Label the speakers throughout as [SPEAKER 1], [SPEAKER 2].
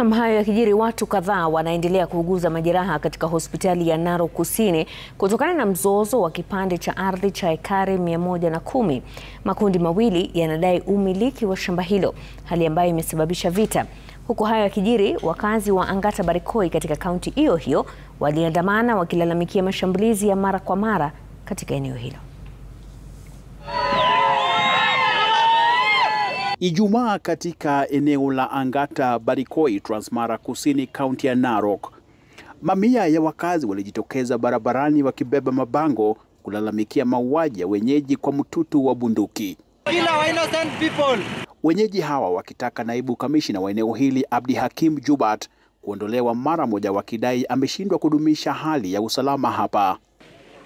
[SPEAKER 1] Na hayo yakijiri, watu kadhaa wanaendelea kuuguza majeraha katika hospitali ya Narok Kusini kutokana na mzozo wa kipande cha ardhi cha ekari 110. Makundi mawili yanadai umiliki wa shamba hilo, hali ambayo imesababisha vita. Huku hayo yakijiri, wakazi wa Angata Barikoi katika kaunti hiyo hiyo waliandamana wakilalamikia mashambulizi ya mara kwa mara katika eneo hilo.
[SPEAKER 2] Ijumaa katika eneo la Angata Barikoi, Transmara Kusini, kaunti ya Narok, mamia ya wakazi walijitokeza barabarani wakibeba mabango kulalamikia mauaji ya wenyeji kwa mtutu wa bunduki. Wenyeji hawa wakitaka naibu kamishina wa eneo hili Abdihakim Jubat kuondolewa mara moja, wakidai ameshindwa kudumisha hali ya usalama hapa.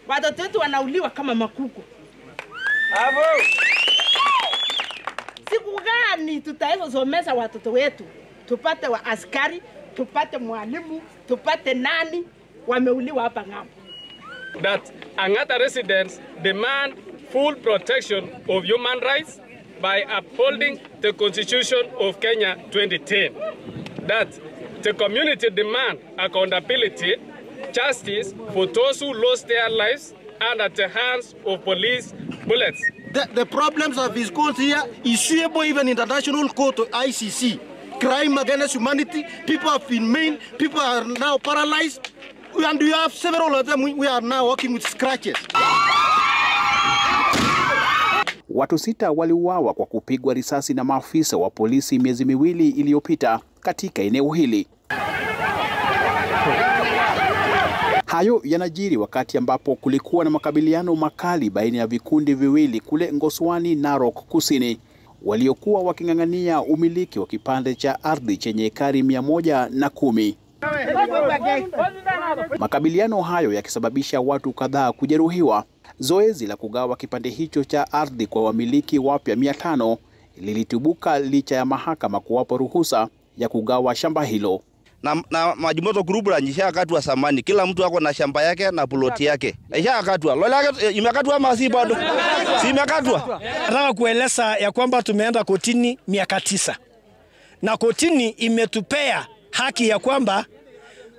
[SPEAKER 3] Watoto wetu wanauliwa kama makuku. Siku gani tutaweza somesha watoto wetu? Tupate wa askari, tupate mwalimu, tupate nani? Wameuliwa hapa ng'ambo.
[SPEAKER 4] That Angata residents demand full protection of human rights by upholding the Constitution of Kenya 2010. That the community demand accountability, justice for those who lost their lives and at the hands of police bullets.
[SPEAKER 5] The problems of his court here is suable even international court to ICC. Crime against humanity, people have been maimed, people are now paralyzed, and we have several of them we are now working with scratches.
[SPEAKER 2] Watu 6 waliuawa kwa kupigwa risasi na maafisa wa polisi miezi miwili iliyopita katika eneo hili. Hayo yanajiri wakati ambapo kulikuwa na makabiliano makali baina ya vikundi viwili kule Ngoswani, Narok Kusini, waliokuwa waking'ang'ania umiliki wa kipande cha ardhi chenye ekari 110. Makabiliano hayo yakisababisha watu kadhaa kujeruhiwa. Zoezi la kugawa kipande hicho cha ardhi kwa wamiliki wapya 500 lilitibuka licha ya mahakama kuwapa ruhusa ya kugawa shamba hilo.
[SPEAKER 6] Na Majimoto Group ishakatwa samani, kila mtu ako na shamba yake na ploti yake. Ishakatwa. Lola imekatwa ama si bado? Si imekatwa.
[SPEAKER 7] Nataka kueleza ya kwamba tumeenda kotini miaka 9. Na kotini imetupea haki ya kwamba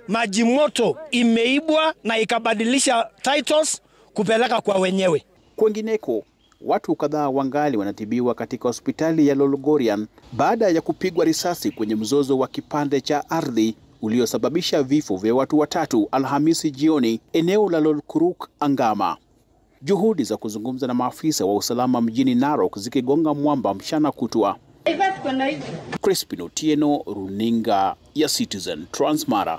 [SPEAKER 7] Majimoto imeibwa na ikabadilisha titles kupeleka kwa wenyewe.
[SPEAKER 2] Kwengineko, watu kadhaa wangali wanatibiwa katika hospitali ya Lolgorian baada ya kupigwa risasi kwenye mzozo wa kipande cha ardhi uliosababisha vifo vya watu 3 Alhamisi jioni eneo la Lolkuruk Angama. Juhudi za kuzungumza na maafisa wa usalama mjini Narok zikigonga mwamba mchana kutwa. Crispin Otieno, runinga ya Citizen, Transmara.